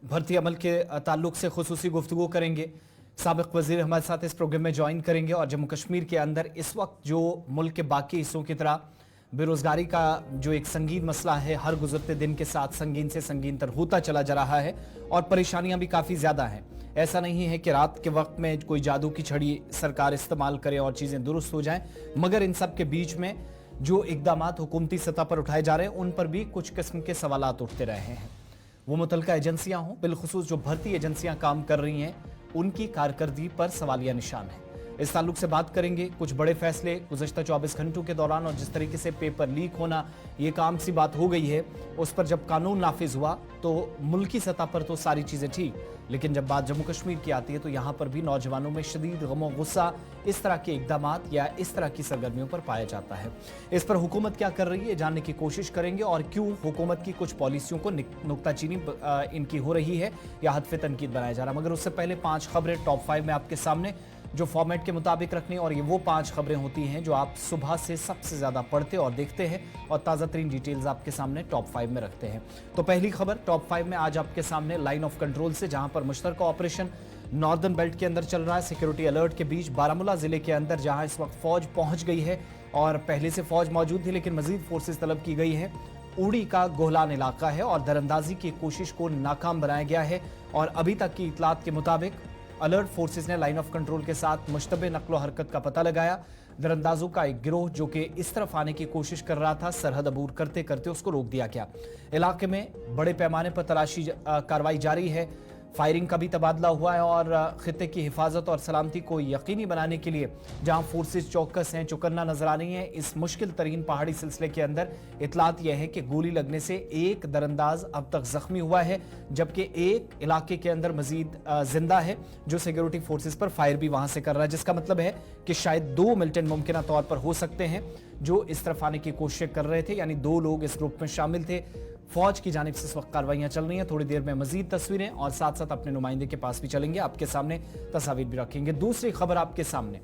भर्ती अमल के ताल्लुक से खुसूसी गुफ्तगू करेंगे। साबिक वजीर हमारे साथ इस प्रोग्राम में ज्वाइन करेंगे और जम्मू कश्मीर के अंदर इस वक्त जो मुल्क के बाकी हिस्सों की तरह बेरोजगारी का जो एक संगीन मसला है, हर गुजरते दिन के साथ संगीन से संगीन तर होता चला जा रहा है और परेशानियां भी काफ़ी ज़्यादा हैं। ऐसा नहीं है कि रात के वक्त में कोई जादू की छड़ी सरकार इस्तेमाल करे और चीज़ें दुरुस्त हो जाएं, मगर इन सब के बीच में जो इकदामात हुकूमती सतह पर उठाए जा रहे हैं उन पर भी कुछ किस्म के सवालात उठते रहे हैं। वो मुतलका एजेंसियां हों, बिलखुसूस जो भर्ती एजेंसियां काम कर रही हैं, उनकी कारकर्दगी पर सवालिया निशान है। इस ताल्लुक से बात करेंगे। कुछ बड़े फैसले गुज़श्ता 24 घंटों के दौरान और जिस तरीके से पेपर लीक होना ये काम सी बात हो गई है, उस पर जब कानून नाफिज हुआ तो मुल्की सतह पर तो सारी चीज़ें ठीक, लेकिन जब बात जम्मू कश्मीर की आती है तो यहाँ पर भी नौजवानों में शदीद गम गुस्सा इस तरह के इकदामात या इस तरह की सरगर्मियों पर पाया जाता है। इस पर हुकूमत क्या कर रही है जानने की कोशिश करेंगे और क्यों हुकूमत की कुछ पॉलिसियों को नुक्ताचीनी इनकी हो रही है या हदफ तनकीद बनाया जा रहा है। मगर उससे पहले 5 खबरें टॉप 5 में आपके सामने, जो फॉर्मेट के मुताबिक रखनी, और ये वो 5 खबरें होती हैं जो आप सुबह से सबसे ज़्यादा पढ़ते और देखते हैं और ताज़ा तरीन डिटेल्स आपके सामने टॉप 5 में रखते हैं। तो पहली खबर टॉप 5 में आज आपके सामने लाइन ऑफ कंट्रोल से, जहां पर मुश्तरका ऑपरेशन नॉर्दर्न बेल्ट के अंदर चल रहा है। सिक्योरिटी अलर्ट के बीच बारामूला जिले के अंदर जहां इस वक्त फौज पहुंच गई है और पहले से फौज मौजूद थी लेकिन मजीद फोर्सेस तलब की गई है। उड़ी का गोहलान इलाका है और दरअंदाजी की कोशिश को नाकाम बनाया गया है और अभी तक की इतलात के मुताबिक अलर्ट फोर्सेस ने लाइन ऑफ कंट्रोल के साथ मुश्तबे नकलो हरकत का पता लगाया। दरअंदाजों का एक गिरोह जो कि इस तरफ आने की कोशिश कर रहा था, सरहद अबूर करते करते उसको रोक दिया गया। इलाके में बड़े पैमाने पर तलाशी कार्रवाई जारी है। फायरिंग का भी तबादला हुआ है और खित्ते की हिफाजत और सलामती को यकीनी बनाने के लिए जहां फोर्सेस चौकस हैं, चौकन्ना नजर आ रही हैं। इस मुश्किल तरीन पहाड़ी सिलसिले के अंदर इतलात यह है कि गोली लगने से एक दरअंदाज अब तक जख्मी हुआ है, जबकि एक इलाके के अंदर मजीद जिंदा है जो सिक्योरिटी फोर्सेस पर फायर भी वहां से कर रहा है, जिसका मतलब है कि शायद 2 मिलिटेंट मुमकिन तौर पर हो सकते हैं जो इस तरफ आने की कोशिश कर रहे थे, यानी 2 लोग इस ग्रुप में शामिल थे। फौज की जानिब से इस वक्त कार्रवाइयां चल रही हैं। थोड़ी देर में मजीद तस्वीरें और साथ साथ अपने नुमाइंदे के पास भी चलेंगे, आपके सामने तस्वीर भी रखेंगे। दूसरी खबर आपके सामने,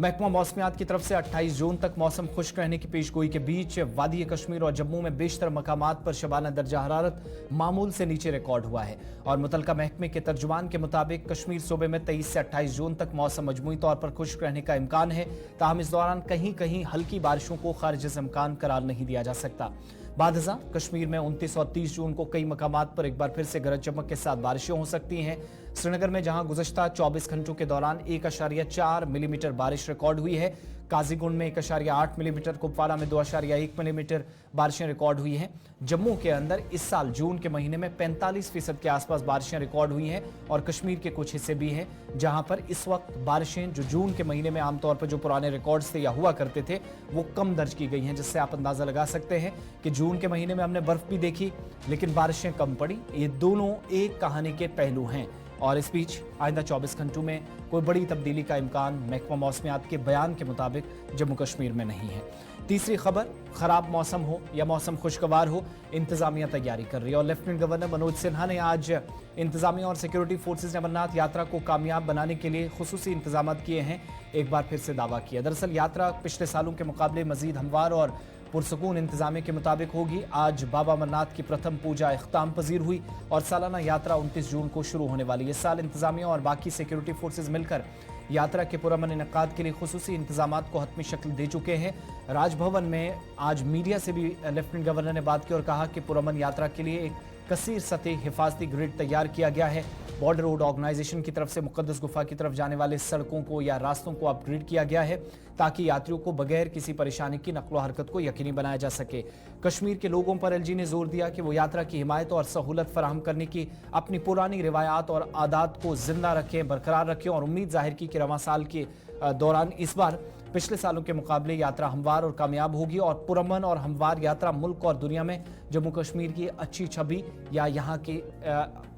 महकमा मौसमियात की तरफ से 28 जून तक मौसम खुश्क रहने की पेशगोई के बीच वादी कश्मीर और जम्मू में बेशतर मकामात पर शबाना दर्जा हरारत मामूल से नीचे रिकॉर्ड हुआ है और मुतलका महकमे के तर्जुमान के मुताबिक कश्मीर सूबे में 23 से 28 जून तक मौसम मजमूई तौर पर खुश्क रहने का इम्कान है। ताहम इस दौरान कहीं कहीं हल्की बारिशों को खारिज से इम्कान करार नहीं दिया जा सकता। बादजा कश्मीर में 29 और 30 जून को कई मकामात पर एक बार फिर से गरज चमक के साथ बारिशें हो सकती हैं। श्रीनगर में जहां गुज़श्ता 24 घंटों के दौरान 1.4 मिलीमीटर बारिश रिकॉर्ड हुई है, काजीगुंड में 1.8 मिलीमीटर, कुपवाड़ा में 2.1 मिलीमीटर बारिशें रिकॉर्ड हुई हैं। जम्मू के अंदर इस साल जून के महीने में 45% के आसपास बारिशें रिकॉर्ड हुई हैं और कश्मीर के कुछ हिस्से भी हैं जहां पर इस वक्त बारिशें जो जून के महीने में आमतौर पर जो पुराने रिकॉर्ड्स थे या हुआ करते थे वो कम दर्ज की गई हैं, जिससे आप अंदाजा लगा सकते हैं कि जून के महीने में हमने बर्फ भी देखी लेकिन बारिशें कम पड़ी। ये दोनों एक कहानी के पहलू हैं और इस बीच आइंदा 24 घंटों में कोई बड़ी तब्दीली का इम्कान महकमा मौसमियात के बयान के मुताबिक जम्मू कश्मीर में नहीं है। तीसरी खबर, खराब मौसम हो या मौसम खुशगवार हो, इंतजामिया तैयारी कर रही है और लेफ्टिनेंट गवर्नर मनोज सिन्हा ने आज इंतजामिया और सिक्योरिटी फोर्सेज ने अमरनाथ यात्रा को कामयाब बनाने के लिए खुसूसी इंतजाम किए हैं। एक बार फिर से दावा किया। दरअसल यात्रा पिछले सालों के मुकाबले मजीद हमवार और पुरसकून इंतजामिया के मुताबिक होगी। आज बाबा अमरनाथ की प्रथम पूजा इख्ताम पजीर हुई और सालाना यात्रा 29 जून को शुरू होने वाली है। इस साल इंतजामिया और बाकी सिक्योरिटी फोर्सेज मिलकर यात्रा के पुरअमन इनेकाद के लिए खुसूसी इंतजामात को हतमी शक्ल दे चुके हैं। राजभवन में आज मीडिया से भी लेफ्टिनेंट गवर्नर ने बात की और कहा कि पुरअमन यात्रा के लिए एक कसीर सतह हिफाजती ग्रिड तैयार किया गया है। बॉर्डर रोड ऑर्गेनाइजेशन की तरफ से मुकद्दस गुफा की तरफ जाने वाले सड़कों को या रास्तों को अपग्रेड किया गया है ताकि यात्रियों को बगैर किसी परेशानी की नकलो हरकत को यकीनी बनाया जा सके। कश्मीर के लोगों पर एलजी ने जोर दिया कि वो यात्रा की हिमायत और सहूलत फराहम करने की अपनी पुरानी रिवायात और आदात को जिंदा रखें, बरकरार रखें और उम्मीद जाहिर की कि रवां साल के दौरान इस बार पिछले सालों के मुकाबले यात्रा हमवार और कामयाब होगी और पुरअमन और हमवार यात्रा मुल्क और दुनिया में जम्मू कश्मीर की अच्छी छवि या यहाँ के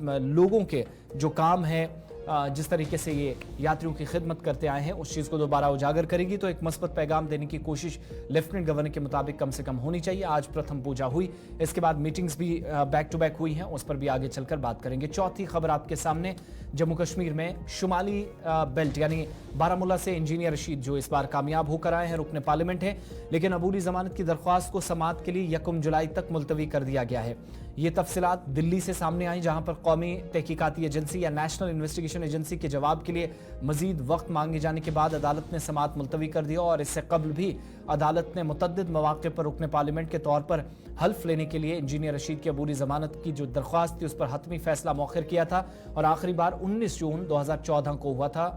लोगों के जो काम है, जिस तरीके से ये यात्रियों की खिदमत करते आए हैं, उस चीज़ को दोबारा उजागर करेगी। तो एक मस्बत पैगाम देने की कोशिश लेफ्टिनेंट गवर्नर के मुताबिक कम से कम होनी चाहिए। आज प्रथम पूजा हुई, इसके बाद मीटिंग्स भी बैक टू बैक हुई हैं, उस पर भी आगे चलकर बात करेंगे। चौथी खबर आपके सामने, जम्मू कश्मीर में शुमाली बेल्ट यानी बारामूला से इंजीनियर रशीद जो इस बार कामयाब होकर आए हैं, रुकने पार्लियामेंट है, लेकिन अबूरी जमानत की दरख्वास्त को समाअत के लिए 1 जुलाई तक मुलतवी कर दिया गया है। ये तफसीलात दिल्ली से सामने आई, जहां पर कौमी तहकीकाती एजेंसी या नेशनल इन्वेस्टिगेशन एजेंसी के जवाब के लिए मजीद वक्त मांगे जाने के बाद अदालत ने समाअत मुलतवी कर दिया। और इससे कबल भी अदालत ने मुतअद्दिद मौक़े पर रुकने पार्लियामेंट के तौर पर हल्फ लेने के लिए इंजीनियर रशीद की अबूरी जमानत की जो दरख्वास्त थी उस पर हतमी फैसला मौखर किया था और आखिरी बार 19 जून 2014 को हुआ था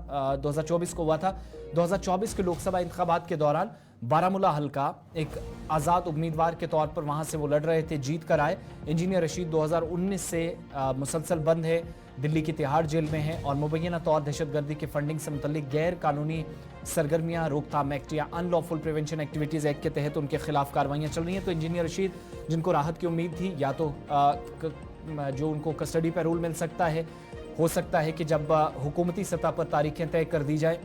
2024 को हुआ था। 2024 के लोकसभा इंतखाबात के दौरान बारामूला हल्का एक आज़ाद उम्मीदवार के तौर पर वहां से वो लड़ रहे थे, जीत कर आए। इंजीनियर रशीद 2019 से मुसलसल बंद है, दिल्ली की तिहाड़ जेल में है और मुबैना तौर दहशतगर्दी के फंडिंग से मुतल्लिक गैर कानूनी सरगर्मियां रोकथाम एक्ट या अनलॉफुल प्रिवेंशन एक्टिविटीज़ एक्ट के तहत उनके खिलाफ कार्रवाइयाँ चल रही हैं। तो इंजीनियर रशीद जिनको राहत की उम्मीद थी, या तो जो उनको कस्टडी पैरोल मिल सकता है, हो सकता है कि जब हुकूमती सतह पर तारीखें तय कर दी जाए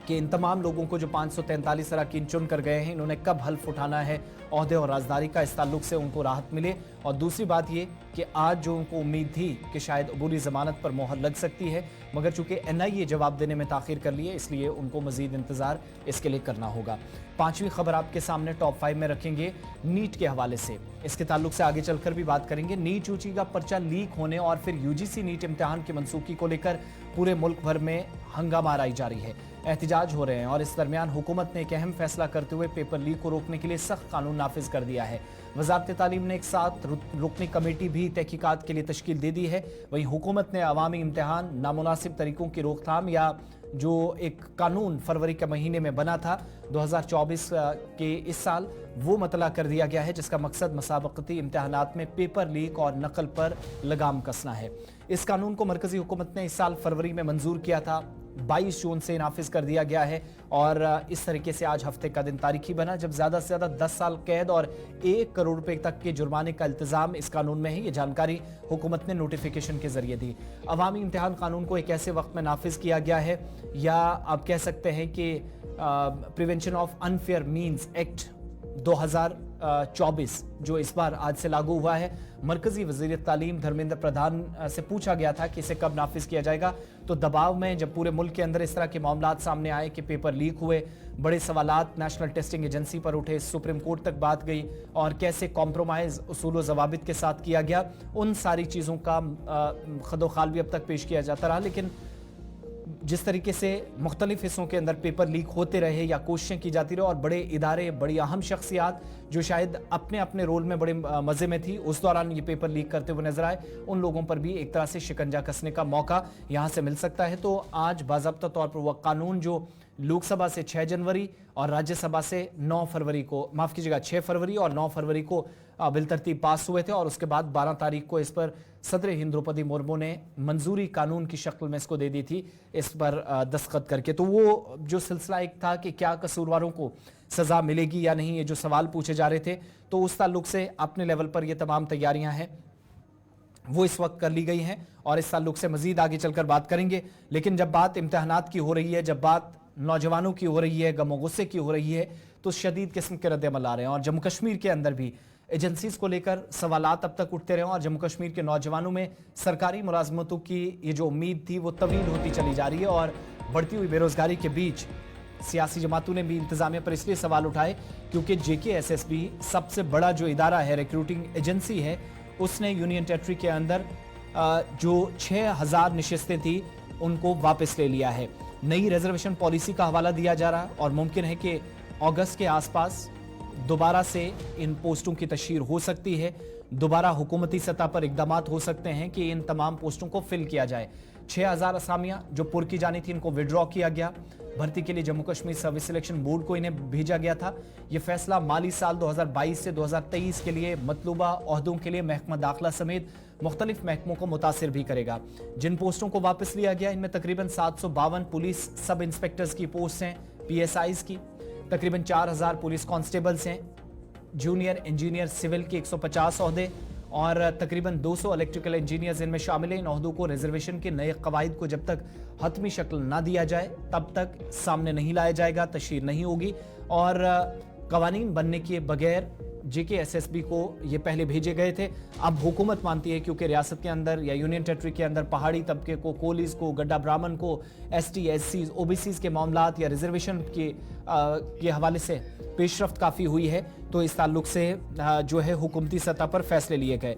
कि इन तमाम लोगों को जो 543 अरकान चुन कर गए हैं इन्होंने कब हल्फ उठाना है ओहदे और राजदारी का, इस ताल्लुक से उनको राहत मिले। और दूसरी बात ये कि आज जो उनको उम्मीद थी कि शायद अबूरी ज़मानत पर मोहर लग सकती है, मगर चूंकि NIA जवाब देने में ताख़ीर कर लिए इसलिए उनको मज़ीद इंतज़ार इसके लिए करना होगा। पांचवी खबर आपके सामने टॉप 5 में रखेंगे नीट के हवाले से। इसके ताल्लुक से आगे चलकर भी बात करेंगे। नीट यूजी का पर्चा लीक होने और फिर UGC नीट इम्तिहान की मनसूखी को लेकर पूरे मुल्क भर में हंगामा राई जारी है, एहतजाज हो रहे हैं और इस दरमियान हुकूमत ने एक अहम फैसला करते हुए पेपर लीक को रोकने के लिए सख्त कानून नाफिज कर दिया है। वजारत तालीम ने एक साथ रुकनी कमेटी भी तहकीकात के लिए तश्कील दे दी है। वहीं हुकूमत ने अवामी इम्तिहान, नामुनासिब तरीकों की रोकथाम या जो एक कानून फरवरी के महीने में बना था 2024 के इस साल, वो मतला कर दिया गया है, जिसका मकसद मसाबकती इम्तिहानात में पेपर लीक और नकल पर लगाम कसना है। इस कानून को मरकजी हुकूमत ने इस साल फरवरी में मंजूर किया था, 22 जून से नाफिज कर दिया गया है और इस तरीके से आज हफ्ते का दिन तारीखी बना जब ज़्यादा से ज़्यादा 10 साल कैद और 1 करोड़ रुपए तक के जुर्माने का इल्तिज़ाम इस कानून में है। ये जानकारी हुकूमत ने नोटिफिकेशन के जरिए दी। अवामी इम्तिहान कानून को एक ऐसे वक्त में नाफिज किया गया है, या आप कह सकते हैं कि prevention of unfair means act 2024 जो इस बार आज से लागू हुआ है। मरकजी वज़ीर तालीम धर्मेंद्र प्रधान से पूछा गया था कि इसे कब नाफिज किया जाएगा, तो दबाव में जब पूरे मुल्क के अंदर इस तरह के मामलात सामने आए कि पेपर लीक हुए, बड़े सवालात नेशनल टेस्टिंग एजेंसी पर उठे, सुप्रीम कोर्ट तक बात गई और कैसे कॉम्प्रोमाइज़ उसूल व ज़वाबित के साथ किया गया, उन सारी चीज़ों का खदोखाल भी अब तक पेश किया जाता रहा। लेकिन जिस तरीके से मुख्तलिफ हिस्सों के अंदर पेपर लीक होते रहे या कोशिशें की जाती रही और बड़े इदारे, बड़ी अहम शख्सियात जो शायद अपने अपने रोल में बड़े मज़े में थी, उस दौरान ये पेपर लीक करते हुए नजर आए, उन लोगों पर भी एक तरह से शिकंजा कसने का मौका यहाँ से मिल सकता है। तो आज बाज़ाब्ता तौर पर वह कानून जो लोकसभा से 6 जनवरी और राज्यसभा से 9 फरवरी को, माफ़ कीजिएगा 6 फरवरी और 9 फरवरी को बिलतरतीब पास हुए थे और उसके बाद 12 तारीख को इस पर सदर हिंद द्रौपदी मुर्मू ने मंजूरी कानून की शक्ल में इसको दे दी थी, इस पर दस्तखत करके। तो वो जो सिलसिला एक था कि क्या कसूरवारों को सज़ा मिलेगी या नहीं, ये जो सवाल पूछे जा रहे थे, तो उस ताल्लुक से अपने लेवल पर ये तमाम तैयारियां हैं वो इस वक्त कर ली गई हैं और इस ताल्लुक से मजीद आगे चलकर बात करेंगे। लेकिन जब बात इम्तिहानात की हो रही है, जब बात नौजवानों की हो रही है, गमो गुस्से की हो रही है, तो शदीद किस्म के रद्द-ए-अमल आ रहे हैं और जम्मू कश्मीर के अंदर भी एजेंसीज को लेकर सवालात अब तक उठते रहे और जम्मू कश्मीर के नौजवानों में सरकारी मुलाजमतों की ये जो उम्मीद थी वो तवील होती चली जा रही है और बढ़ती हुई बेरोजगारी के बीच सियासी जमातों ने भी इंतजामिया पर इसलिए सवाल उठाए क्योंकि JKSSB सबसे बड़ा जो इदारा है, रिक्रूटिंग एजेंसी है, उसने यूनियन टेरिटरी के अंदर जो 6000 नशिस्तें थी उनको वापस ले लिया है। नई रिजर्वेशन पॉलिसी का हवाला दिया जा रहा और मुमकिन है कि अगस्त के आसपास दोबारा से इन पोस्टों की तशहीर हो सकती है, दोबारा हुकूमती सतह पर इकदाम हो सकते हैं कि इन तमाम पोस्टों को फिल किया जाए। 6000 असामियां जो पुर की जानी थी इनको विड्रॉ किया गया। भर्ती के लिए Jammu Kashmir service selection board को इन्हें भेजा गया था। यह फैसला माली साल 2022 से 2023 के लिए मतलूबा ओहदों के लिए महकमा दाखिला समेत मुख्तलिफ महकमों को मुतासिर भी करेगा। जिन पोस्टों को वापस लिया गया इनमें तकरीबन 752 पुलिस सब इंस्पेक्टर्स की पोस्ट हैं, PSIs की, तकरीबन 4000 पुलिस कांस्टेबल्स हैं, जूनियर इंजीनियर सिविल के 150 ओहदे और तकरीबन 200 इलेक्ट्रिकल इंजीनियर्स इनमें शामिल हैं। इन ओहदों को रिजर्वेशन के नए कवायद को जब तक हतमी शक्ल ना दिया जाए तब तक सामने नहीं लाया जाएगा, तशहीर नहीं होगी और कवानीन बनने के बगैर JKSSB को ये पहले भेजे गए थे। अब हुकूमत मानती है क्योंकि रियासत के अंदर या यूनियन टेरिटरी के अंदर पहाड़ी तबके को, कोलीज को, गड्ढा ब्राह्मण को, ST SC OBCs के मामलात या रिजर्वेशन के हवाले से पेशरफ्त काफ़ी हुई है, तो इस ताल्लुक से जो है हुकूमती सतह पर फैसले लिए गए।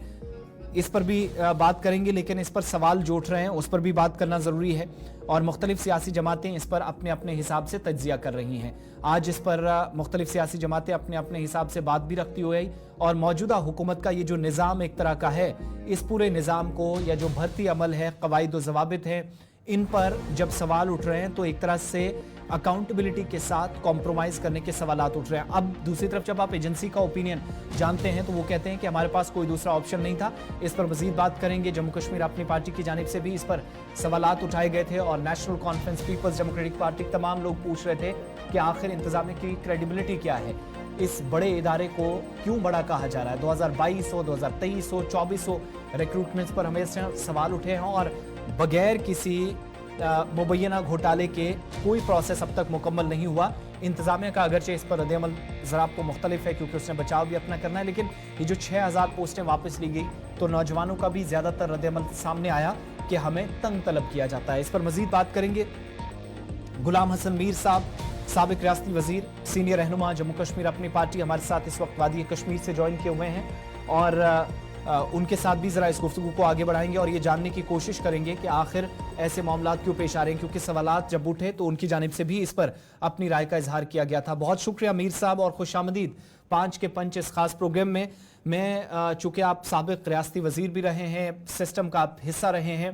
इस पर भी बात करेंगे, लेकिन इस पर सवाल जो उठ रहे हैं उस पर भी बात करना ज़रूरी है और मुख्तलिफ सियासी जमातें इस पर अपने अपने हिसाब से तज्जिया कर रही हैं। आज इस पर मुख्तलिफ सियासी जमातें अपने अपने हिसाब से बात भी रखती हुई और मौजूदा हुकूमत का ये जो निज़ाम एक तरह का है, इस पूरे निज़ाम को या जो भर्ती अमल है, कवायद व ज़वाबित हैं, इन पर जब सवाल उठ रहे हैं तो एक तरह से अकाउंटेबिलिटी के साथ कॉम्प्रोमाइज करने के सवालात उठ रहे हैं। अब दूसरी तरफ जब आप एजेंसी का ओपिनियन जानते हैं तो वो कहते हैं कि हमारे पास कोई दूसरा ऑप्शन नहीं था। इस पर मजीद बात करेंगे। जम्मू कश्मीर अपनी पार्टी की जानिब से भी इस पर सवालात उठाए गए थे और National Conference, Peoples Democratic Party, तमाम लोग पूछ रहे थे कि आखिर इंतजामिया की क्रेडिबिलिटी क्या है, इस बड़े इदारे को क्यों बड़ा कहा जा रहा है। 2022 हो, 2023 हो, 24 हो, रिक्रूटमेंट्स पर हमेशा सवाल उठे हैं और बगैर किसी मुबैना घोटाले के कोई प्रोसेस अब तक मुकम्मल नहीं हुआ। इंतजामिया का अगरचे इस पर रद्द-ए-अमल ज़रा आपको मुख्तलिफ है क्योंकि उसने बचाव भी अपना करना है, लेकिन ये जो 6000 पोस्टें वापस ली गई तो नौजवानों का भी ज़्यादातर रद्द-ए-अमल सामने आया कि हमें तंग तलब किया जाता है। इस पर मजीद बात करेंगे। गुलाम हसन मीर साहब, साबिक रियासती वजीर, सीनियर रहनुमा जम्मू कश्मीर अपनी पार्टी, हमारे साथ इस वक्त वादी कश्मीर से ज्वाइन किए हुए हैं और उनके साथ भी ज़रा इस गुफ्तगू को आगे बढ़ाएंगे और ये जानने की कोशिश करेंगे कि आखिर ऐसे मामलात क्यों पेश आ रहे हैं, क्योंकि सवालात जब उठे तो उनकी जानिब से भी इस पर अपनी राय का इजहार किया गया था। बहुत शुक्रिया मीर साहब और खुशामदीद 5 के पंच इस खास प्रोग्राम में। मैं चूँकि आप साबिक रियासती वजीर भी रहे हैं, सिस्टम का आप हिस्सा रहे हैं,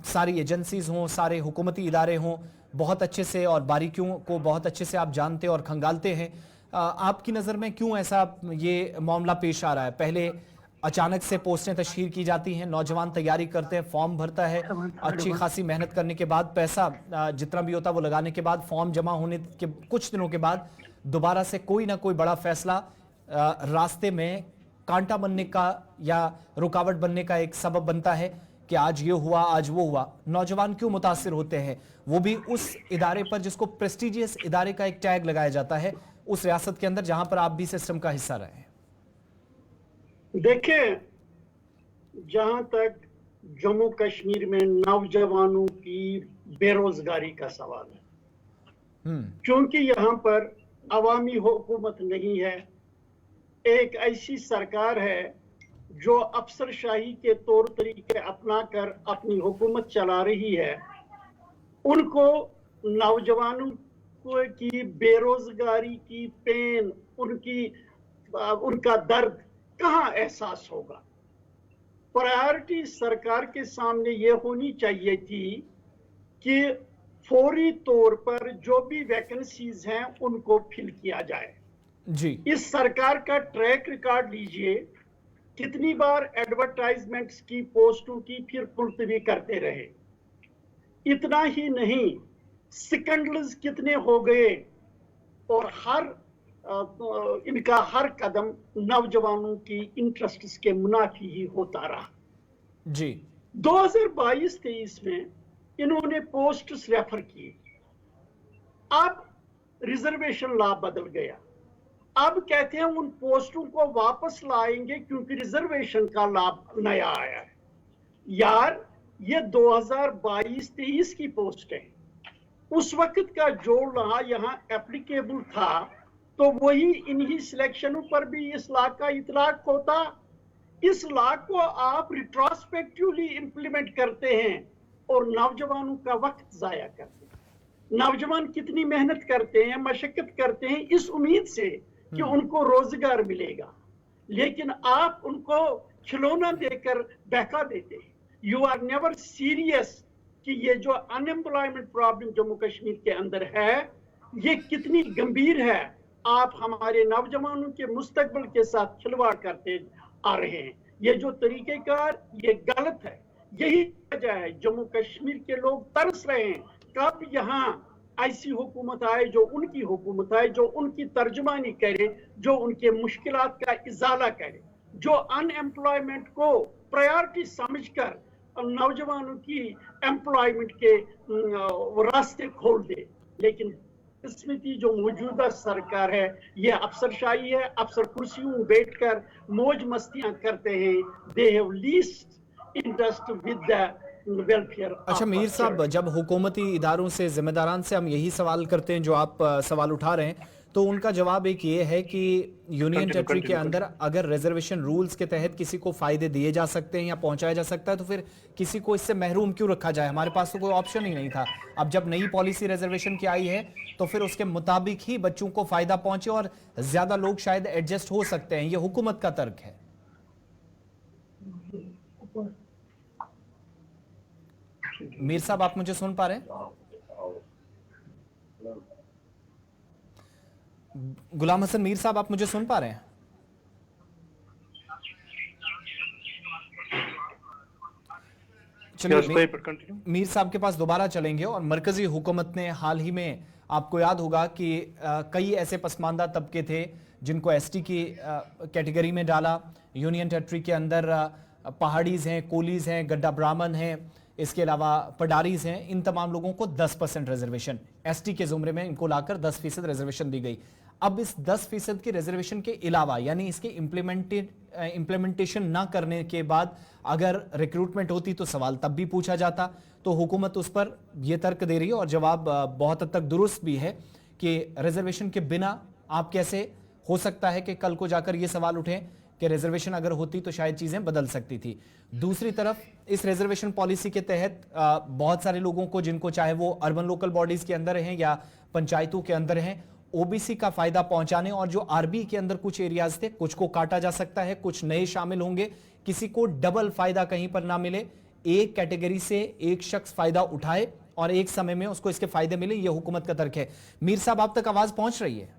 सारी एजेंसीज हों, सारे हुकूमती इदारे हों, बहुत अच्छे से और बारीकियों को बहुत अच्छे से आप जानते और खंगालते हैं। आपकी नज़र में क्यों ऐसा ये मामला पेश आ रहा है? पहले अचानक से पोस्टें तशहीर की जाती हैं, नौजवान तैयारी करते हैं, फॉर्म भरता है, अच्छी खासी मेहनत करने के बाद पैसा जितना भी होता है वो लगाने के बाद फॉर्म जमा होने के कुछ दिनों के बाद दोबारा से कोई ना कोई बड़ा फैसला रास्ते में कांटा बनने का या रुकावट बनने का एक सबब बनता है कि आज ये हुआ, आज वो हुआ। नौजवान क्यों मुतासिर होते हैं, वो भी उस इदारे पर जिसको प्रेस्टिजियस इदारे का एक टैग लगाया जाता है उस रियासत के अंदर जहां पर आप भी सिस्टम का हिस्सा रहे हैं। देखिए, जहां तक जम्मू कश्मीर में नौजवानों की बेरोजगारी का सवाल है, क्योंकि यहाँ पर अवामी हुकूमत नहीं है, एक ऐसी सरकार है जो अफसरशाही के तौर तरीके अपनाकर अपनी हुकूमत चला रही है, उनको नौजवानों की बेरोजगारी की पेन, उनका दर्द कहाँ एहसास होगा। प्रायोरिटी सरकार के सामने ये होनी चाहिए थी कि फौरी तौर पर जो भी वैकेंसीज हैं उनको फिल किया जाए जी। इस सरकार का ट्रैक रिकॉर्ड लीजिए, कितनी बार एडवर्टाइजमेंट्स की पोस्टों की फिर मुलतवी करते रहे। इतना ही नहीं, स्कैंडल्स कितने हो गए और इनका हर कदम नौजवानों की इंटरेस्ट के मुनाफी ही होता रहा जी। 2022-23 में इन्होंने पोस्ट्स रेफर किए, अब रिजर्वेशन लॉ बदल गया, अब कहते हैं उन पोस्टों को वापस लाएंगे क्योंकि रिजर्वेशन का लाभ नया आया है। यार, ये 2022-23 की पोस्ट है, उस वक्त का जो लॉ यहाँ एप्लीकेबल था तो वही इन्हीं सिलेक्शनों पर भी इस लॉ का इतलाक होता। इस लॉ को आप रिट्रोस्पेक्टिवली इंप्लीमेंट करते हैं और नौजवानों का वक्त जाया करते हैं। नौजवान कितनी मेहनत करते हैं, मशक्कत करते हैं इस उम्मीद से कि उनको रोजगार मिलेगा, लेकिन आप उनको खिलौना देकर बहका देते हैं। यू आर नेवर सीरियस कि ये जो अनएम्प्लॉयमेंट प्रॉब्लम जम्मू कश्मीर के अंदर है ये कितनी गंभीर है। आप हमारे नौजवानों के मुस्तकबिल के साथ खिलवाड़ करते आ रहे हैं। ये जो तरीकेकार ये गलत है। यही वजह है जम्मू कश्मीर के लोग तरस रहे हैं कब यहाँ ऐसी हुकूमत आए जो उनकी हुकूमत आए, जो उनकी तर्जुमानी करे, जो उनके मुश्किलात का इजाला करे, जो अनएम्प्लॉयमेंट को प्रायोरिटी समझकर नौजवानों की एम्प्लॉयमेंट के रास्ते खोल दे। लेकिन बदकिस्मती जो मौजूदा सरकार है, ये अफसरशाही है। अफसर कुर्सियों में बैठकर मौज मस्तियां करते हैं। They have least interest with the welfare. अच्छा मीर साहब, जब हुकूमती इदारों से, जिम्मेदारान से हम यही सवाल करते हैं जो आप सवाल उठा रहे हैं, तो उनका जवाब एक ये है कि यूनियन टेरिटरी के अंदर अगर रिजर्वेशन रूल्स के तहत किसी को फायदे दिए जा सकते हैं या पहुंचाया जा सकता है, तो फिर किसी को इससे महरूम क्यों रखा जाए? हमारे पास तो कोई ऑप्शन ही नहीं था। अब जब नई पॉलिसी रिजर्वेशन की आई है तो फिर उसके मुताबिक ही बच्चों को फायदा पहुंचे और ज्यादा लोग शायद एडजस्ट हो सकते हैं। ये हुकूमत का तर्क है। मीर साहब, आप मुझे सुन पा रहे हैं? गुलाम हसन मीर साहब, आप मुझे सुन पा रहे हैं? चलिए मीर साहब के पास दोबारा चलेंगे। और मरकजी हुकूमत ने हाल ही में, आपको याद होगा कि कई ऐसे पसमानदा तबके थे जिनको एसटी की कैटेगरी में डाला। यूनियन टेरिटरी के अंदर पहाड़ीज हैं, कोलीज हैं, गड्ढा ब्राह्मण हैं, इसके अलावा पडारीज हैं। इन तमाम लोगों को 10% रिजर्वेशन एसटी के जुमरे में इनको लाकर 10% रिजर्वेशन दी गई। अब इस 10% की रिजर्वेशन के अलावा, यानी इसके इम्प्लीमेंटेशन ना करने के बाद अगर रिक्रूटमेंट होती तो सवाल तब भी पूछा जाता। तो हुकूमत उस पर यह तर्क दे रही है और जवाब बहुत हद तक दुरुस्त भी है कि रिजर्वेशन के बिना आप कैसे, हो सकता है कि कल को जाकर यह सवाल उठे कि रिजर्वेशन अगर होती तो शायद चीजें बदल सकती थी। दूसरी तरफ इस रिजर्वेशन पॉलिसी के तहत बहुत सारे लोगों को, जिनको चाहे वो अर्बन लोकल बॉडीज के अंदर हैं या पंचायतों के अंदर हैं, ओबीसी का फायदा पहुंचाने, और जो आरबी के अंदर कुछ एरियाज थे, कुछ को काटा जा सकता है, कुछ नए शामिल होंगे, किसी को डबल फायदा कहीं पर ना मिले, एक कैटेगरी से एक शख्स फायदा उठाए और एक समय में उसको इसके फायदे मिले। यह हुकूमत का तर्क है। मीर साहब, आप तक आवाज पहुंच रही है?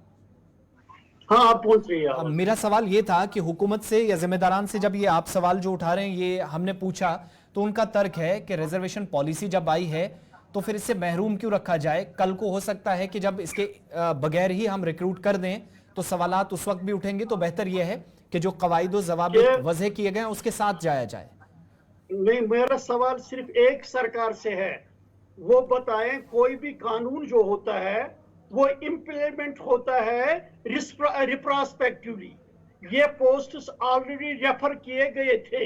हाँ, आप पहुंच रही है। मेरा सवाल यह था कि हुकूमत से या जिम्मेदारान से, जब ये आप सवाल जो उठा रहे हैं ये हमने पूछा, तो उनका तर्क है कि रिजर्वेशन पॉलिसी जब आई है तो फिर इससे महरूम क्यों रखा जाए? कल को हो सकता है कि जब इसके बगैर ही हम रिक्रूट कर दें तो सवालात उस वक्त भी उठेंगे। तो बेहतर यह है कि जो कवायद ज़वाबित वज़ह किए गए उसके साथ जाया जाए। नहीं, मेरा सवाल सिर्फ एक सरकार से है, वो बताएं कोई भी कानून जो होता है वो इम्प्लीमेंट होता है रिप्रोस्पेक्टिवली। ये पोस्ट्स ऑलरेडी रेफर किए गए थे,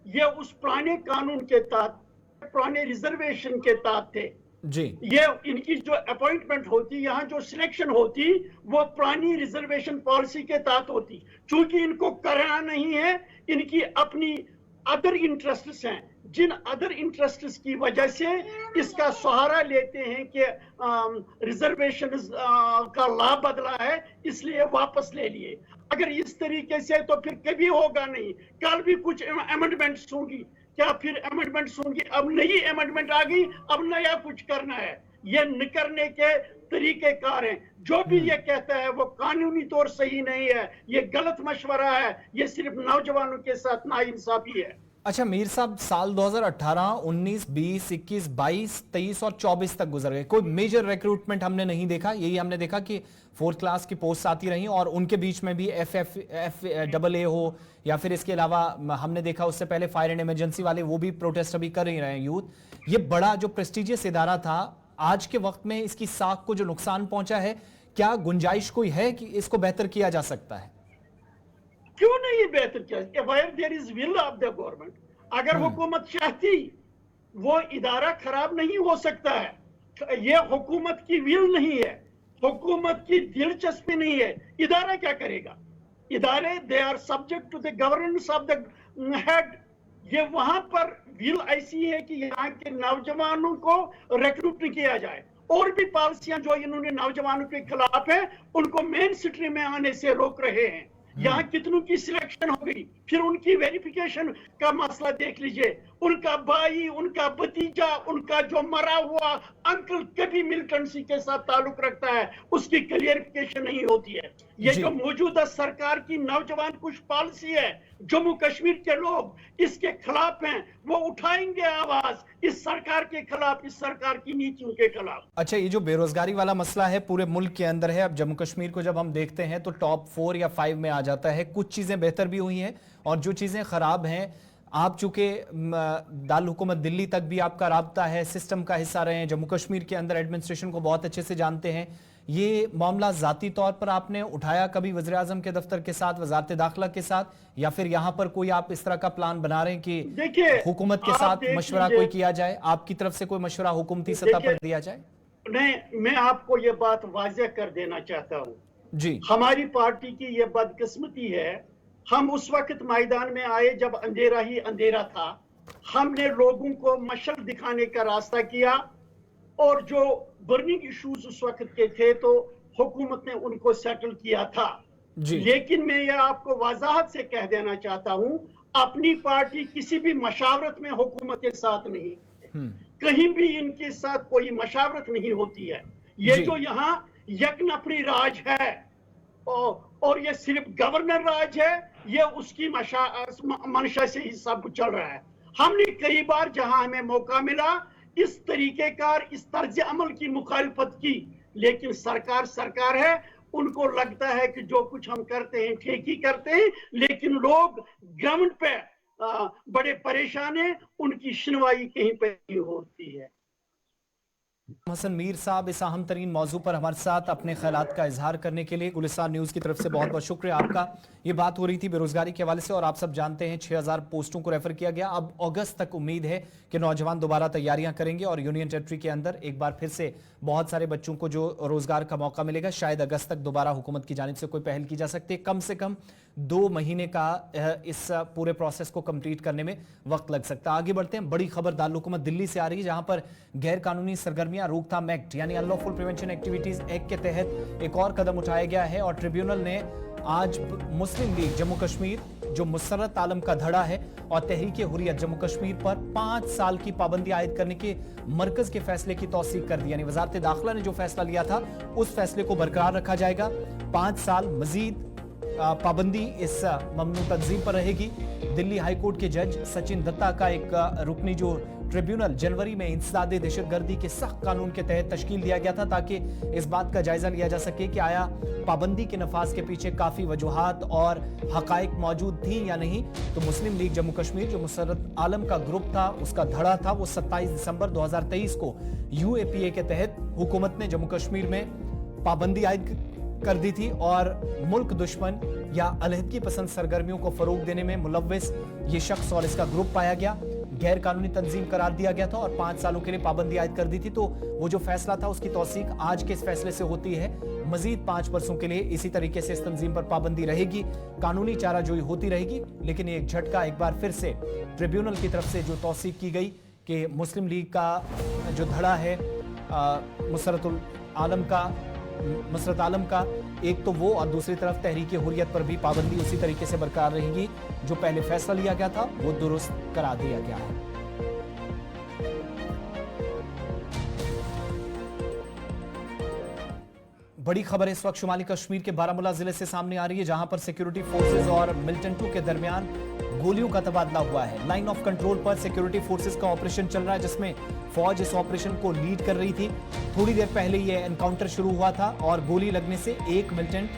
ये उस पुराने कानून के तहत, पुराने रिजर्वेशन के तहत थे जी। ये इनकी जो अपॉइंटमेंट होती, यहाँ जो सिलेक्शन होती, वो पुरानी रिजर्वेशन पॉलिसी के तहत होती। चूंकि इनको करना नहीं है, इनकी अपनी अदर इंटरेस्ट्स हैं, जिन अदर इंटरेस्ट्स की वजह से इसका सहारा लेते हैं कि रिजर्वेशन का लाभ बदला है इसलिए वापस ले लिए। अगर इस तरीके से तो फिर कभी होगा नहीं। कल भी कुछ अमेंडमेंट्स होंगी, क्या फिर अमेंडमेंट्स होंगी? अब नई अमेंडमेंट आ गई, अब नया कुछ करना है। ये न करने के तरीके कार हैं। जो भी ये कहता है वो कानूनी तौर सही नहीं है, ये गलत मशवरा है, ये सिर्फ नौजवानों के साथ नाइंसाफी है। अच्छा मीर साहब, साल 2018, 19, 20, 21, 22, 23 और 24 तक गुजर गए, कोई मेजर रिक्रूटमेंट हमने नहीं देखा। यही हमने देखा कि 4th क्लास की पोस्ट आती रही और उनके बीच में भी FFA हो, या फिर इसके अलावा हमने देखा उससे पहले फायर एंड इमरजेंसी वाले, वो भी प्रोटेस्ट अभी कर ही रहे हैं यूथ। ये बड़ा जो प्रेस्टिजियस इदारा था, आज के वक्त में इसकी साख को जो नुकसान पहुंचा है, क्या गुंजाइश कोई है कि इसको बेहतर किया जा सकता है? क्यों नहीं बेहतर किया? Where there is will of the government, अगर हुकूमत चाहती, वो इदारा खराब नहीं हो सकता है। ये हुकूमत की विल नहीं है, हुकूमत की दिलचस्पी नहीं है। इदारा क्या करेगा? इदारे they are subject to the governance of the head. ये वहां पर विल ऐसी है कि यहाँ के नौजवानों को रिक्रूट किया जाए। और भी पॉलिसियां जो इन्होंने नौजवानों के खिलाफ है, उनको मेन स्ट्रीम में आने से रोक रहे हैं। यहाँ कितनों की सिलेक्शन हो गई, फिर उनकी वेरिफिकेशन का मसला देख लीजिए। उनका भाई, उनका भतीजा, उनका जो मरा हुआ अंकल कभी मिलिटेंसी के साथ ताल्लुक रखता है, उसकी क्लियरिफिकेशन नहीं होती है। ये जो मौजूदा सरकार की नौजवान कुछ पॉलिसी है, जम्मू कश्मीर के लोग इसके खिलाफ हैं, वो उठाएंगे आवाज इस सरकार के खिलाफ, इस सरकार की नीतियों के खिलाफ। अच्छा, ये जो बेरोजगारी वाला मसला है पूरे मुल्क के अंदर है। अब जम्मू कश्मीर को जब हम देखते हैं तो टॉप 4 या 5 में आ जाता है। कुछ चीजें बेहतर भी हुई हैं और जो चीजें खराब हैं, आप चूंकि दारुल हुकूमत दिल्ली तक भी आपका राब्ता है, सिस्टम का हिस्सा रहे हैं, जम्मू कश्मीर के अंदर एडमिनिस्ट्रेशन को बहुत अच्छे से जानते हैं, ये मामला जाती तौर पर आपने उठाया कभी वज़ीर आज़म के दफ्तर के साथ, वज़ारत दाखिला के साथ, या फिर यहाँ पर कोई आप इस तरह का प्लान बना रहे हैं कि देखिए, हुकूमत के आप साथ देख मशवरा लीजिए, कोई किया जाए, आपकी तरफ से कोई मशवरा हुकूमती सतह पर दिया जाए? नहीं, मैं आपको ये बात वाज़ेह कर देना चाहता हूँ। जी हमारी पार्टी की ये बदकिस्मती है, हम उस वक्त मैदान में आए जब अंधेरा ही अंधेरा था। हमने लोगों को मशल दिखाने का रास्ता किया, और जो बर्निंग इश्यूज उस वक्त के थे तो हुकूमत ने उनको सेटल किया था। जी लेकिन मैं ये आपको वजाहत से कह देना चाहता हूं, अपनी पार्टी किसी भी मशावरत में हुकूमत के साथ नहीं, कहीं भी इनके साथ कोई मशावरत नहीं होती है। ये जो यहाँ यकनफरी राज है और ये सिर्फ गवर्नर राज है, ये उसकी मंशा से ही सब चल रहा है। हमने कई बार जहां हमें मौका मिला इस तरीकेकार, इस तर्ज अमल की मुखालफत की, लेकिन सरकार सरकार है, उनको लगता है कि जो कुछ हम करते हैं ठीक ही करते हैं, लेकिन लोग ग्राउंड पे बड़े परेशान हैं, उनकी सुनवाई कहीं पे नहीं होती है। हसन मीर साहब इस अहम तरीन मौजू पर हमारे साथ अपने ख्यालात का इजहार करने के लिए गुलिस्तान न्यूज़ की तरफ से बहुत बहुत शुक्रिया आपका। ये बात हो रही थी बेरोजगारी के हवाले से, और आप सब जानते हैं 6000 पोस्टों को रेफर किया गया। अब अगस्त तक उम्मीद है कि नौजवान दोबारा तैयारियां करेंगे और यूनियन टेरिटरी के अंदर एक बार फिर से बहुत सारे बच्चों को जो रोजगार का मौका मिलेगा। शायद अगस्त तक दोबारा हुकूमत की जानिब से कोई पहल की जा सकती है। कम से कम 2 महीने का इस पूरे प्रोसेस को कंप्लीट करने में वक्त लग सकता है। आगे बढ़ते हैं, बड़ी खबर दारुल हुकूमत दिल्ली से आ रही है, जहां पर गैर कानूनी सरगर्मियां रोकथाम एक्ट यानी अनलॉफुल प्रिवेंशन एक्टिविटीज एक्ट के तहत एक और कदम उठाया गया है। और ट्रिब्यूनल ने आज मुस्लिम लीग जम्मू कश्मीर, जो मुसर्रत आलम का धड़ा है, और तहरीक हुर्रियत जम्मू कश्मीर पर 5 साल की पाबंदी आयद करने के मरकज के फैसले की तौसीक कर दी। यानी वजारत दाखिला ने जो फैसला लिया था उस फैसले को बरकरार रखा जाएगा। 5 साल मजीद पाबंदी इस ममनू तंजीम पर रहेगी। दिल्ली हाईकोर्ट के जज सचिन दत्ता का एक रुकनी जो ट्रिब्यूनल जनवरी में इंसदादे दहशतगर्दी के सख्त कानून के तहत तश्कील दिया गया था, ताकि इस बात का जायजा लिया जा सके कि आया पाबंदी के नफाज के पीछे काफी वजूहात और हकाइक मौजूद थी या नहीं। तो मुस्लिम लीग जम्मू कश्मीर, जो मुसर्रत आलम का ग्रुप था, उसका धड़ा था, वो 27 दिसंबर 2023 को यूएपीए के तहत हुकूमत ने जम्मू कश्मीर में पाबंदी आयद कर दी थी, और मुल्क दुश्मन या अलहदगी पसंद सरगर्मियों को फरोग देने में मुलव्विस ये शख्स और इसका ग्रुप पाया गया, गैर कानूनी तंजीम करार दिया गया था और 5 सालों के लिए पाबंदी आयद कर दी थी। तो वो जो फैसला था उसकी तौसीक आज के इस फैसले से होती है। मजीद 5 बरसों के लिए इसी तरीके से इस तंजीम पर पाबंदी रहेगी, कानूनी चाराजोई होती रहेगी। लेकिन एक झटका एक बार फिर से ट्रिब्यूनल की तरफ से जो तौसीक की गई कि मुस्लिम लीग का जो धड़ा है मुसरत आलम का, एक तो वो, और दूसरी तरफ तहरीक हुर्रियत पर भी पाबंदी उसी तरीके से बरकरार रहेगी। जो पहले फैसला लिया गया था वो दुरुस्त करा दिया गया है। बड़ी खबर इस वक्त शुमाली कश्मीर के बारामूला जिले से सामने आ रही है, जहां पर सिक्योरिटी फोर्सेज और मिलिटेंट के दरमियान गोलियों का तबादला हुआ है। लाइन ऑफ कंट्रोल पर सिक्योरिटी फोर्सेज का ऑपरेशन चल रहा है, जिसमें फौज इस ऑपरेशन को लीड कर रही थी। थोड़ी देर पहले यह एनकाउंटर शुरू हुआ था और गोली लगने से एक मिलिटेंट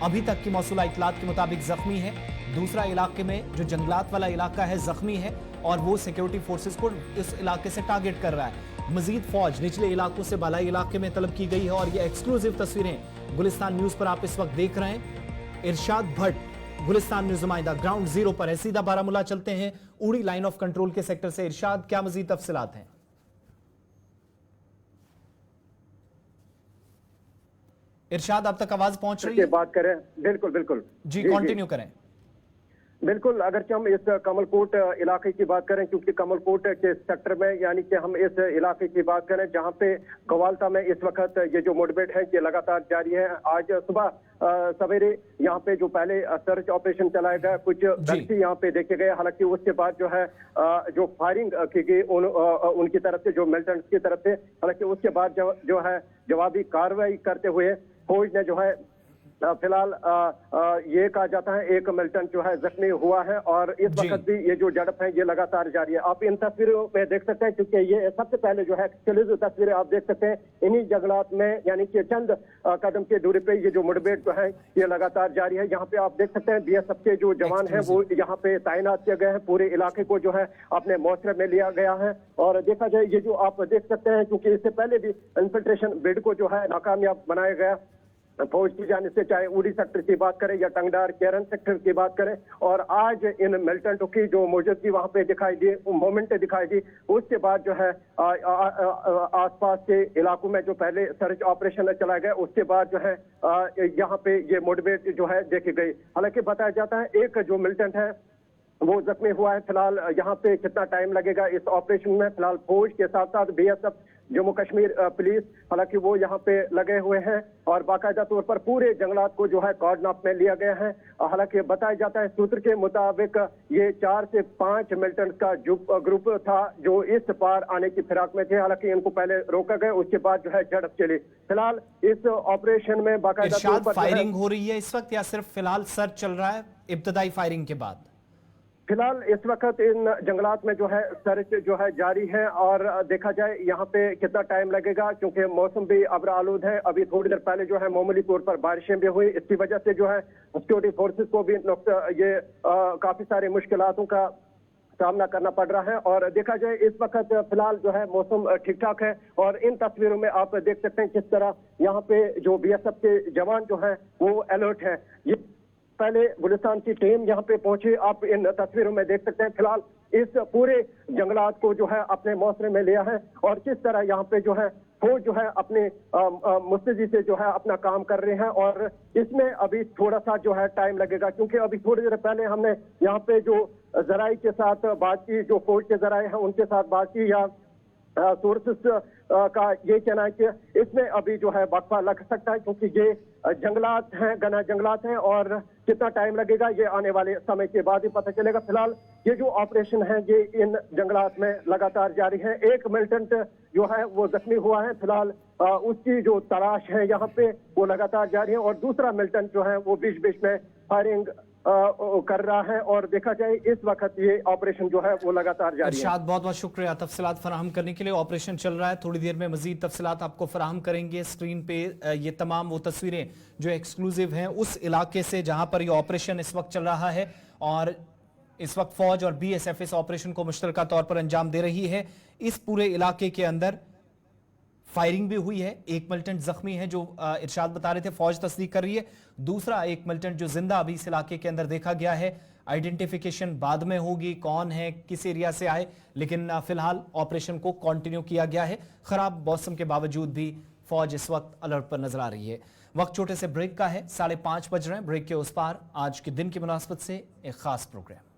अभी तक की मौसूला इतलात के मुताबिक जख्मी है। दूसरा इलाके में जो जंगलात वाला इलाका है जख्मी है, और वो सिक्योरिटी फोर्सेज को इस इलाके से टारगेट कर रहा है। मजीद फौज निचले इलाकों से बालाई इलाके में तलब की गई है। और ये एक्सक्लूसिव तस्वीरें गुलिस्तान न्यूज पर आप इस वक्त देख रहे हैं। इरशाद भट्ट गुलिस्तान न्यूज़ नुमाइंदा ग्राउंड जीरो पर है। सीधा बारामूला चलते हैं, उड़ी लाइन ऑफ कंट्रोल के सेक्टर से। इरशाद, क्या मजीद तफसीलात हैं? इरशाद, अब तक आवाज पहुंच रही है? बात करें, बिल्कुल बिल्कुल जी, कंटिन्यू करें। बिल्कुल, अगर हम इस कमलकोट इलाके की बात करें, क्योंकि कमलकोट के सेक्टर में, यानी कि हम इस इलाके की बात करें जहां पे गवालता में इस वक्त ये जो मुठभेड़ है ये लगातार जारी है। आज सुबह सवेरे यहाँ पे जो पहले सर्च ऑपरेशन चलाया गया, कुछ व्यक्ति यहाँ पे देखे गए, हालांकि उसके बाद जो है जो फायरिंग की गई उनकी तरफ से, जो मिलिटेंट्स की तरफ से, हालांकि उसके बाद जो है जवाबी कार्रवाई करते हुए फौज ने जो है फिलहाल ये कहा जाता है एक मिलिटेंट जो है जख्मी हुआ है और इस जी। वक्त भी ये जो झड़प है ये लगातार जारी है। आप इन तस्वीरों में देख सकते हैं क्योंकि ये सबसे पहले जो है एक्सक्लूसिव तस्वीरें आप देख सकते हैं इन्हीं जंगलात में, यानी कि चंद कदम की दूरी पे ये जो मुठभेड़ जो है ये लगातार जारी है। यहाँ पे आप देख सकते हैं बीएसएफ के जो जवान हैं वो यहाँ पे तैनात किए गए हैं, पूरे इलाके को जो है अपने मौसरे में लिया गया है। और देखा जाए ये जो आप देख सकते हैं क्योंकि इससे पहले भी इन्फिल्ट्रेशन बिड को जो है नाकामयाब बनाया गया फौज की जानिब से, चाहे उड़ी सेक्टर की बात करें या टंगडार केरन सेक्टर की बात करें। और आज इन मिलिटेंटों की जो मौजूदगी वहां पे दिखाई दी, मोमेंट दिखाई दी, उसके बाद जो है आसपास के इलाकों में जो पहले सर्च ऑपरेशन चलाया गया उसके बाद जो है यहाँ पे ये मुठभेड़ जो है देखी गई। हालांकि बताया जाता है एक जो मिलिटेंट है वो जख्मी हुआ है। फिलहाल यहाँ पे कितना टाइम लगेगा इस ऑपरेशन में, फिलहाल फौज के साथ साथ बीएसएफ जम्मू कश्मीर पुलिस हालांकि वो यहाँ पे लगे हुए हैं और बाकायदा तौर पर पूरे जंगलात को जो है कॉर्डन अप में लिया गया है। हालांकि बताया जाता है सूत्र के मुताबिक ये 4 से 5 मिलिटेंट्स का ग्रुप था जो इस पार आने की फिराक में थे। हालांकि इनको पहले रोका गया, उसके बाद जो है झड़प चली। फिलहाल इस ऑपरेशन में बाकायदा तौर पर फायरिंग हो रही है इस वक्त या सिर्फ फिलहाल सर्च चल रहा है इब्तदाई फायरिंग के बाद? फिलहाल इस वक्त इन जंगलात में जो है सर्च जो है जारी है और देखा जाए यहाँ पे कितना टाइम लगेगा क्योंकि मौसम भी अब्र आलूद है। अभी थोड़ी देर पहले जो है मामूली तौर पर बारिशें भी हुई, इसकी वजह से जो है सिक्योरिटी फोर्सेस को भी ये काफी सारी मुश्किलातों का सामना करना पड़ रहा है। और देखा जाए इस वक्त फिलहाल जो है मौसम ठीक ठाक है और इन तस्वीरों में आप देख सकते हैं किस तरह यहाँ पे जो बीएसएफ के जवान जो है वो अलर्ट है। ये पहले गुलिस्तान की टीम यहाँ पे पहुंची, आप इन तस्वीरों में देख सकते हैं। फिलहाल इस पूरे जंगलात को जो है अपने मौसरे में लिया है और किस तरह यहाँ पे जो है फौज जो है अपने मुस्तैदी से जो है अपना काम कर रहे हैं। और इसमें अभी थोड़ा सा जो है टाइम लगेगा क्योंकि अभी थोड़ी देर पहले हमने यहाँ पे जो जराये के साथ बात की, जो फौज के जराये हैं उनके साथ बात की या सोर्सेस का ये कहना है कि इसमें अभी जो है वक्फा लग सकता है क्योंकि ये जंगलात हैं, घना जंगलात हैं और कितना टाइम लगेगा ये आने वाले समय के बाद ही पता चलेगा। फिलहाल ये जो ऑपरेशन है ये इन जंगलात में लगातार जारी है। एक मिलिटेंट जो है वो जख्मी हुआ है, फिलहाल उसकी जो तलाश है यहाँ पे वो लगातार जारी है और दूसरा मिलिटेंट जो है वो बीच बीच में फायरिंग कर रहा है और देखा जाए इस वक्त ये ऑपरेशन जो है वो लगातार जारी है। इरशाद, बहुत बहुत शुक्रिया तफसीलात फराहम करने के लिए। ऑपरेशन चल रहा है, थोड़ी देर में मजीद तफसीलात आपको फराहम करेंगे। स्क्रीन पे ये तमाम वो तस्वीरें जो एक्सक्लूसिव हैं उस इलाके से जहां पर ये ऑपरेशन इस वक्त चल रहा है और इस वक्त फौज और बीएसएफ इस ऑपरेशन को मुश्तरका तौर पर अंजाम दे रही है। इस पूरे इलाके के अंदर फायरिंग भी हुई है, एक मिलिटेंट जख्मी है जो इरशाद बता रहे थे, फौज तस्दीक कर रही है। दूसरा एक मिलिटेंट जो जिंदा अभी इस इलाके के अंदर देखा गया है। आइडेंटिफिकेशन बाद में होगी, कौन है, किस एरिया से आए, लेकिन फिलहाल ऑपरेशन को कंटिन्यू किया गया है। खराब मौसम के बावजूद भी फौज इस वक्त अलर्ट पर नजर आ रही है। वक्त छोटे से ब्रेक का है, 5:30 बज रहे हैं। ब्रेक के उस पार आज के दिन की मुनासबत से एक खास प्रोग्राम।